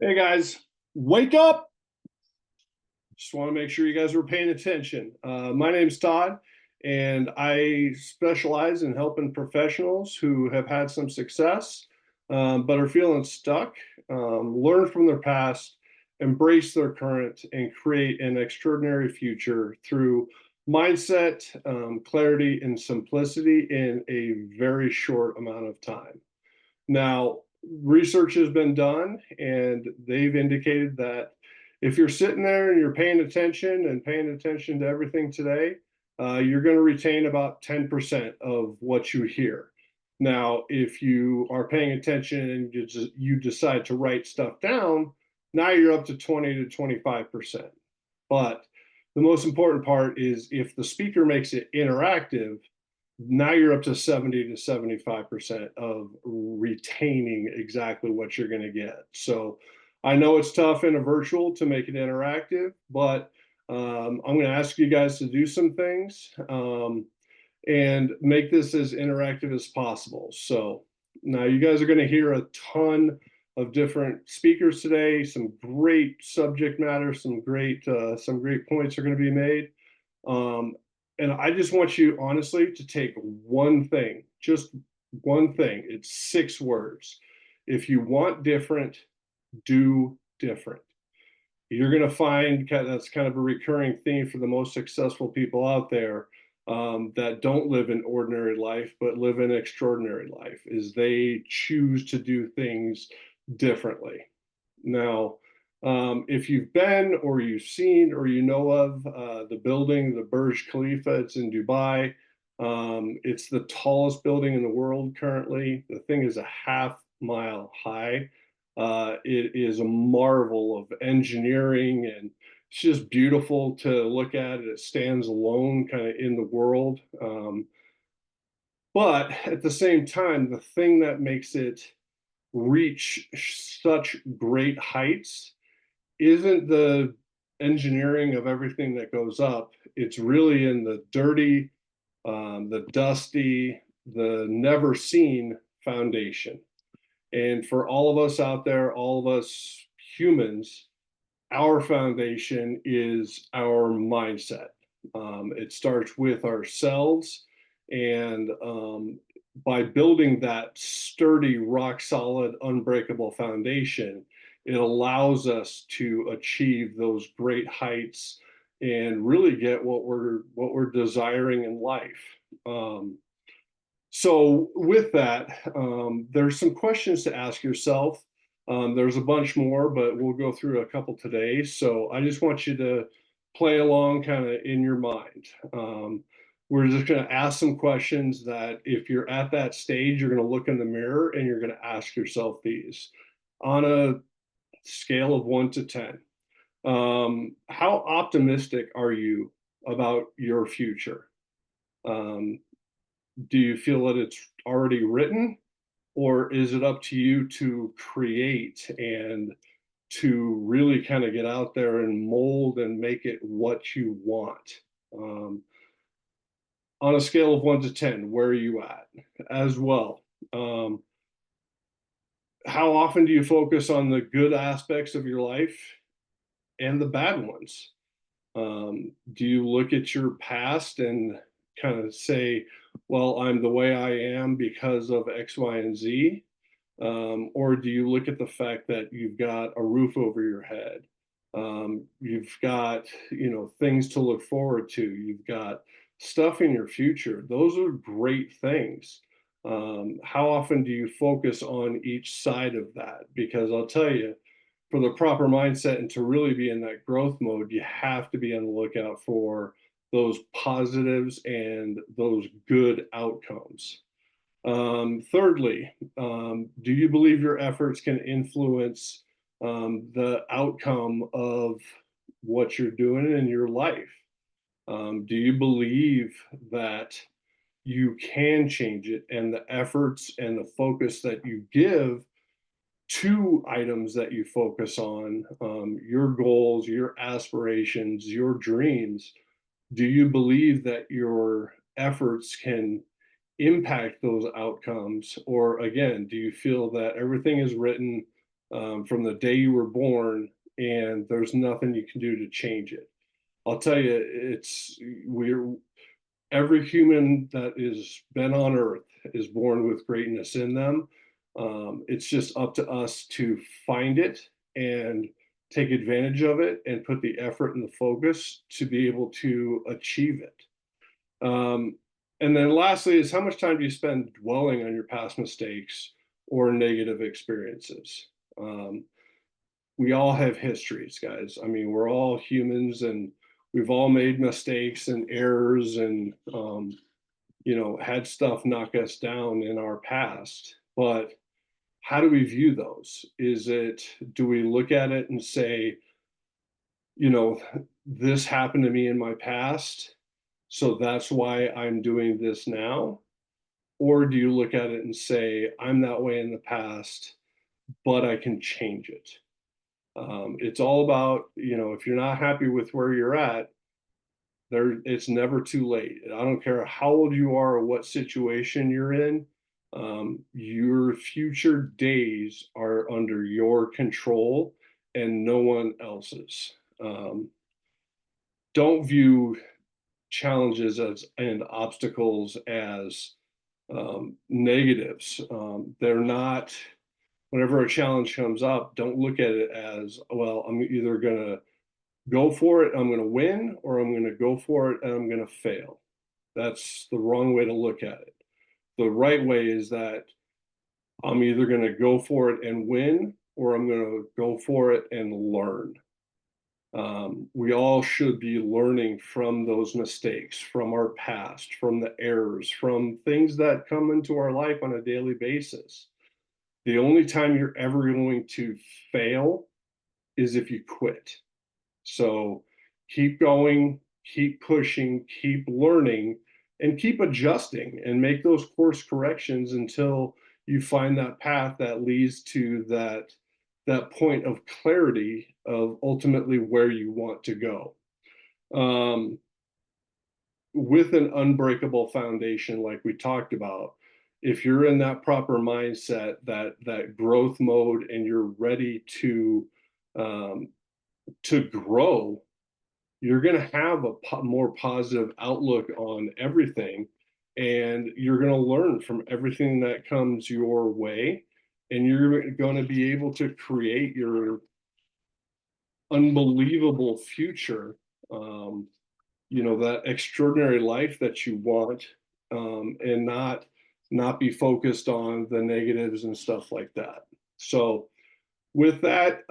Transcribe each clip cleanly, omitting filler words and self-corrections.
Hey guys, wake up. Just want to make sure you guys were paying attention. My name's Todd, and I specialize in helping professionals who have had some success, but are feeling stuck, learn from their past, embrace their current, and create an extraordinary future through mindset, clarity, and simplicity in a very short amount of time. Now, research has been done, and they've indicated that if you're sitting there and you're paying attention to everything today, you're going to retain about 10% of what you hear. Now, if you are paying attention and you decide to write stuff down, now you're up to 20 to 25%. But the most important part is if the speaker makes it interactive, now you're up to 70 to 75% of retaining exactly what you're going to get. So I know it's tough in a virtual to make it interactive, but I'm going to ask you guys to do some things and make this as interactive as possible. So now you guys are going to hear a ton of different speakers today, some great subject matter, some great points are going to be made. And I just want you honestly to take one thing, just one thing. It's 6 words. If you want different, do different. You're going to find that's kind of a recurring theme for the most successful people out there, that don't live an ordinary life, but live an extraordinary life, is they choose to do things differently. Now, if you've been or you've seen or you know of the building, the Burj Khalifa, it's in Dubai. It's the tallest building in the world currently. The thing is a half-mile high. It is a marvel of engineering, and it's just beautiful to look at. It stands alone kind of in the world. But at the same time, the thing that makes it reach such great heights isn't the engineering of everything that goes up. It's really in the dirty, the dusty, the never seen foundation. And for all of us out there, all of us humans, our foundation is our mindset. It starts with ourselves, and by building that sturdy, rock solid, unbreakable foundation, it allows us to achieve those great heights and really get what we're desiring in life. So with that, there's some questions to ask yourself. There's a bunch more, but we'll go through a couple today. So I just want you to play along kind of in your mind. We're just going to ask some questions that if you're at that stage, you're going to look in the mirror and you're going to ask yourself these on a scale of 1 to 10. How optimistic are you about your future? Do you feel that it's already written, or is it up to you to create and to really kind of get out there and mold and make it what you want? On a scale of 1 to 10, where are you at as well? How often do you focus on the good aspects of your life and the bad ones? Do you look at your past and kind of say, well, I'm the way I am because of X, Y, and Z? Or do you look at the fact that you've got a roof over your head? You've got, things to look forward to. You've got stuff in your future. Those are great things. How often do you focus on each side of that? Because I'll tell you, for the proper mindset and to really be in that growth mode, you have to be on the lookout for those positives and those good outcomes. Thirdly, do you believe your efforts can influence the outcome of what you're doing in your life? Do you believe that you can change it, and the efforts and the focus that you give to items that you focus on, your goals, your aspirations, your dreams, do you believe that your efforts can impact those outcomes? Or again, do you feel that everything is written, from the day you were born, and there's nothing you can do to change it. I'll tell you, we're every human that is been on earth is born with greatness in them. It's just up to us to find it and take advantage of it and put the effort and the focus to be able to achieve it. And then lastly is, how much time do you spend dwelling on your past mistakes or negative experiences? We all have histories, guys. I mean, we're all humans, and we've all made mistakes and errors, and had stuff knock us down in our past. But how do we view those? Do we look at it and say, this happened to me in my past, so that's why I'm doing this now? Or do you look at it and say, I'm that way in the past, but I can change it? It's all about, if you're not happy with where you're at, it's never too late. I don't care how old you are or what situation you're in. Your future days are under your control and no one else's. Don't view challenges and obstacles as negatives. They're not. Whenever a challenge comes up, don't look at it as, well, I'm either going to go for it, I'm going to win, or I'm going to go for it and I'm going to fail. That's the wrong way to look at it. The right way is that I'm either going to go for it and win, or I'm going to go for it and learn. We all should be learning from those mistakes, from our past, from the errors, from things that come into our life on a daily basis. The only time you're ever going to fail is if you quit. So keep going, keep pushing, keep learning, and keep adjusting and make those course corrections until you find that path that leads to that point of clarity of ultimately where you want to go. With an unbreakable foundation, like we talked about, if you're in that proper mindset, that growth mode, and you're ready to grow, you're going to have a more positive outlook on everything, and you're going to learn from everything that comes your way, and you're going to be able to create your unbelievable future, that extraordinary life that you want, and not be focused on the negatives and stuff like that. So with that,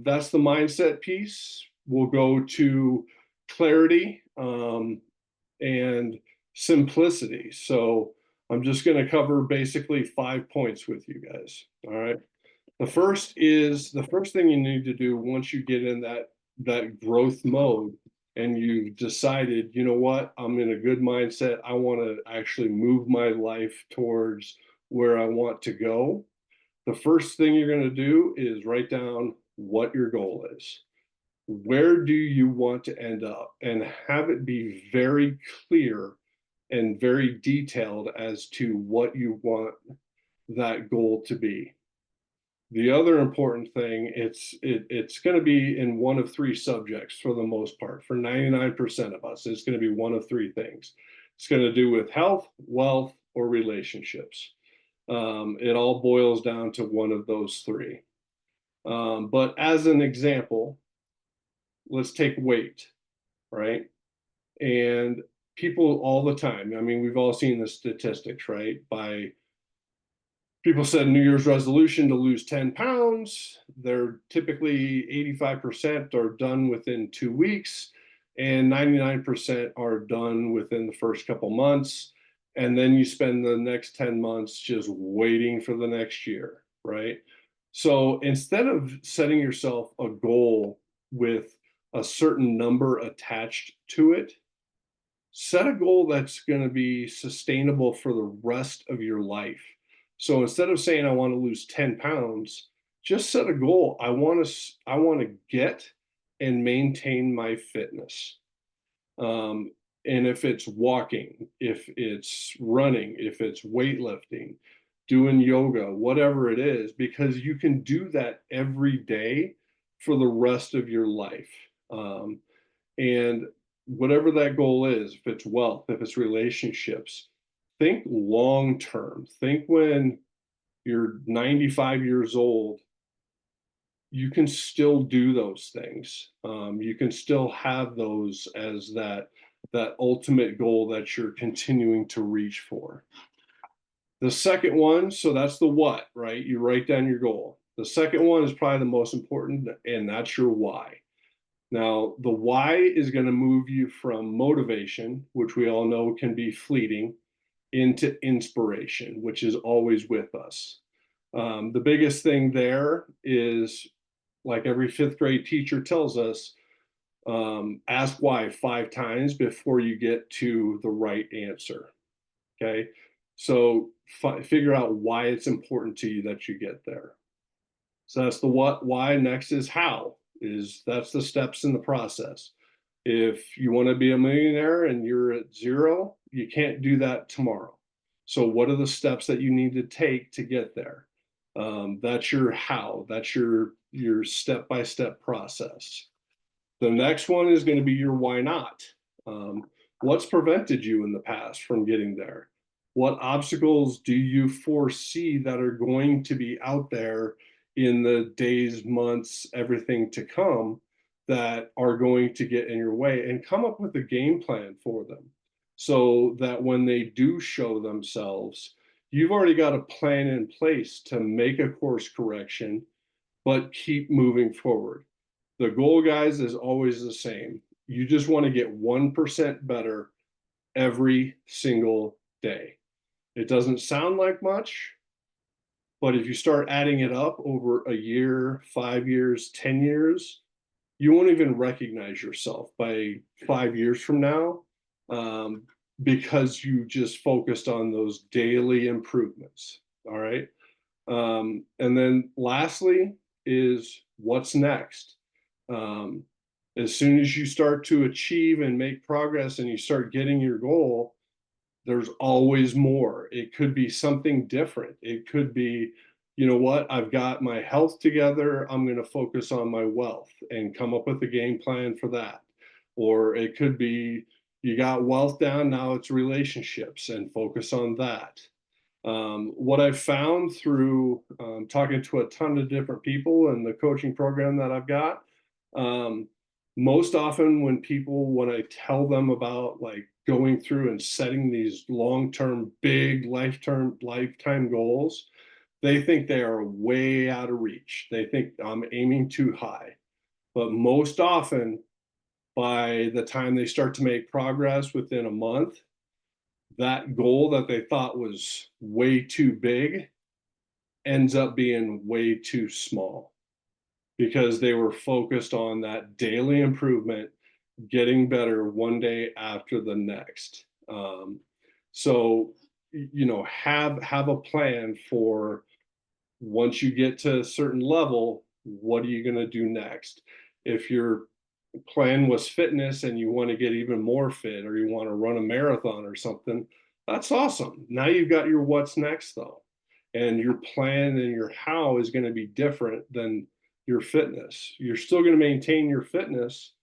that's the mindset piece. We'll go to clarity, and simplicity. So I'm just going to cover basically 5 points with you guys. All right. The first thing you need to do once you get in that growth mode and you've decided, you know what, I'm in a good mindset, I want to actually move my life towards where I want to go. The first thing you're going to do is write down what your goal is. Where do you want to end up? And have it be very clear and very detailed as to what you want that goal to be. The other important thing, it's going to be in one of 3 subjects for the most part. For 99% of us, it's going to be one of 3 things. It's going to do with health, wealth, or relationships. It all boils down to one of those 3. But as an example, let's take weight, right? And people all the time, I mean, we've all seen the statistics, right? People set a New Year's resolution to lose 10 pounds. They're typically 85% are done within 2 weeks, and 99% are done within the first couple months. And then you spend the next 10 months just waiting for the next year, right? So instead of setting yourself a goal with a certain number attached to it, set a goal that's going to be sustainable for the rest of your life. So instead of saying I want to lose 10 pounds, just set a goal. I want to get and maintain my fitness. And if it's walking, if it's running, if it's weightlifting, doing yoga, whatever it is, because you can do that every day for the rest of your life. And whatever that goal is, if it's wealth, if it's relationships, think long term. Think when you're 95 years old, you can still do those things. You can still have those as that ultimate goal that you're continuing to reach for. The second one, so that's the what, right? You write down your goal. The second one is probably the most important, and that's your why. Now, the why is going to move you from motivation, which we all know can be fleeting, into inspiration, which is always with us. The biggest thing there is, like every fifth grade teacher tells us, ask why 5 times before you get to the right answer. Okay. So figure out why it's important to you that you get there. So that's the what. Why. Next is how. That's the steps in the process. If you want to be a millionaire and you're at zero, you can't do that tomorrow. So what are the steps that you need to take to get there? That's your how. That's your step-by-step process. The next one is going to be your why not. What's prevented you in the past from getting there? What obstacles do you foresee that are going to be out there in the days, months, everything to come that are going to get in your way? And come up with a game plan for them so that when they do show themselves, you've already got a plan in place to make a course correction, but keep moving forward. The goal, guys, is always the same. You just want to get 1% better every single day. It doesn't sound like much, but if you start adding it up over a year, 5 years, 10 years, you won't even recognize yourself by 5 years from now, because you just focused on those daily improvements. All right. And then lastly is what's next. As soon as you start to achieve and make progress and you start getting your goal, there's always more. It could be something different. It could be, you know what, I've got my health together. I'm going to focus on my wealth and come up with a game plan for that. Or it could be, you got wealth down, now it's relationships and focus on that. What I've found through talking to a ton of different people in the coaching program that I've got, most often when I tell them about like going through and setting these long-term, big lifetime goals, they think they are way out of reach. They think I'm aiming too high. But most often, by the time they start to make progress within a month, that goal that they thought was way too big ends up being way too small because they were focused on that daily improvement, getting better one day after the next. So, have a plan for once you get to a certain level, what are you going to do next? If your plan was fitness and you want to get even more fit or you want to run a marathon or something, that's awesome. Now you've got your what's next though. And your plan and your how is going to be different than your fitness. You're still going to maintain your fitness,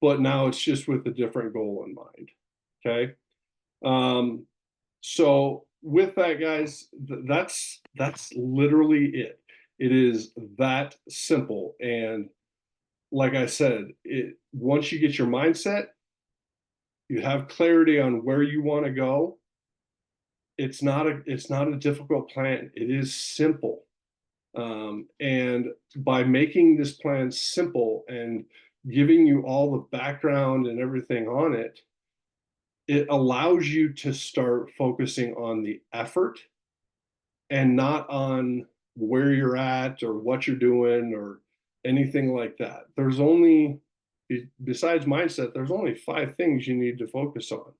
but now it's just with a different goal in mind. Okay. So with that, guys, that's literally it. It is that simple. And like I said, once you get your mindset, you have clarity on where you want to go. It's not a difficult plan. It is simple. And by making this plan simple and giving you all the background and everything on it, it allows you to start focusing on the effort and not on where you're at or what you're doing or anything like that. Besides mindset, there's only 5 things you need to focus on.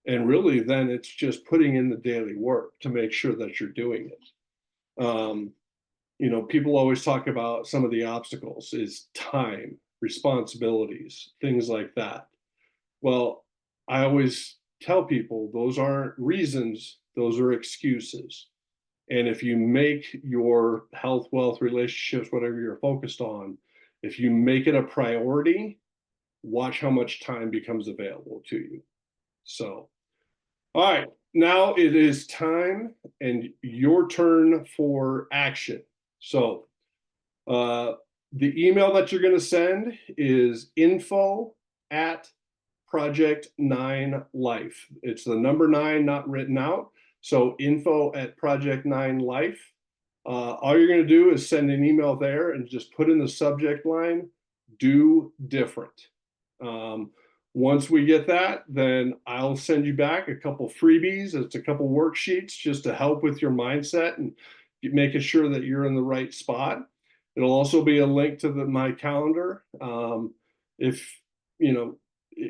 And really, then it's just putting in the daily work to make sure that you're doing it. People always talk about some of the obstacles is time, responsibilities, things like that. Well, I always tell people those aren't reasons, those are excuses. And if you make your health, wealth, relationships, whatever you're focused on, if you make it a priority, watch how much time becomes available to you. So, all right, now it is time and your turn for action. So, the email that you're going to send is info at Project 9 Life. It's the number 9, not written out. So info at Project 9 Life. All you're going to do is send an email there and just put in the subject line, do different. Once we get that, then I'll send you back a couple freebies. It's a couple worksheets just to help with your mindset and making sure that you're in the right spot. It'll also be a link to my calendar. If you know,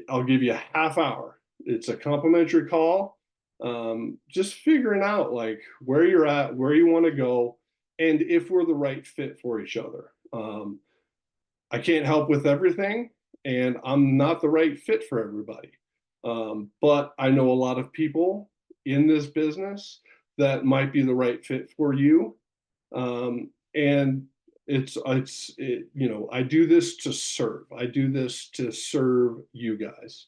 I'll give you a half hour. It's a complimentary call. Just figuring out like where you're at, where you want to go, and if we're the right fit for each other. I can't help with everything, and I'm not the right fit for everybody. But I know a lot of people in this business that might be the right fit for you. And you know, I do this to serve. I do this to serve you guys.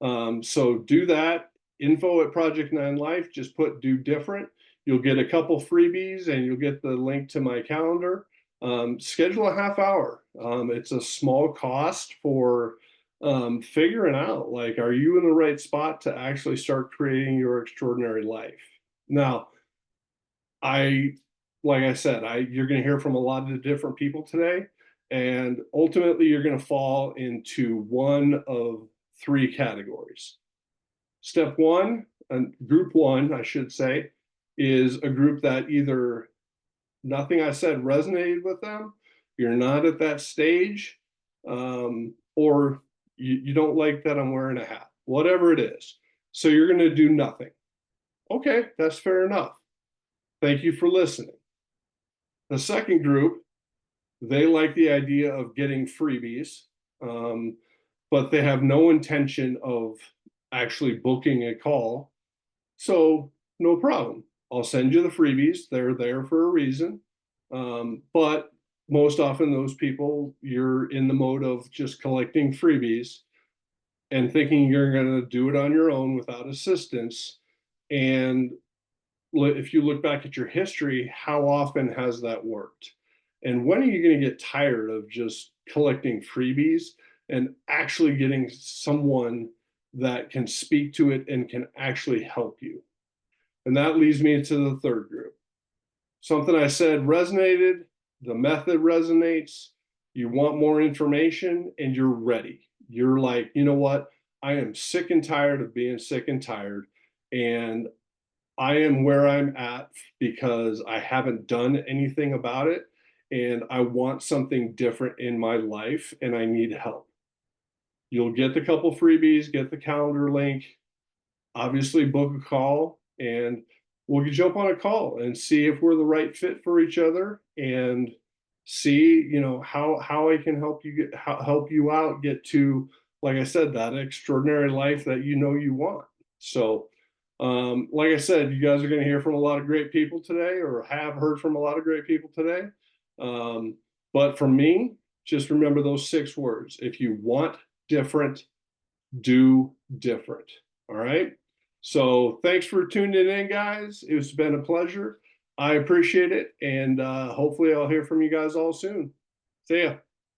So do that. Info at Project 9 Life. Just put do different. You'll get a couple freebies and you'll get the link to my calendar. Schedule a half hour. It's a small cost for figuring out like, are you in the right spot to actually start creating your extraordinary life? Now, like I said, you're going to hear from a lot of different people today, and ultimately you're going to fall into one of three categories. Step one, and group one, I should say, is a group that either nothing I said resonated with them, you're not at that stage, or you don't like that I'm wearing a hat, whatever it is. So you're going to do nothing. Okay, that's fair enough. Thank you for listening. The second group, they like the idea of getting freebies, but they have no intention of actually booking a call. So no problem. I'll send you the freebies. They're there for a reason. But most often those people, you're in the mode of just collecting freebies and thinking you're going to do it on your own without assistance. And if you look back at your history, how often has that worked? And when are you going to get tired of just collecting freebies and actually getting someone that can speak to it and can actually help you? And that leads me to the third group. Something I said resonated, the method resonates, you want more information, and you're ready. You're like, you know what? I am sick and tired of being sick and tired. And I am where I'm at because I haven't done anything about it. And I want something different in my life and I need help. You'll get the couple freebies, get the calendar link, obviously book a call, and we'll jump on a call and see if we're the right fit for each other and see, you know, how I can help you help you out, get to, like I said, that extraordinary life that you know you want. So like I said, you guys are going to hear from a lot of great people today, or have heard from a lot of great people today. But for me, just remember those 6 words. If you want different, do different. All right. So thanks for tuning in, guys. It's been a pleasure. I appreciate it. And hopefully I'll hear from you guys all soon. See ya.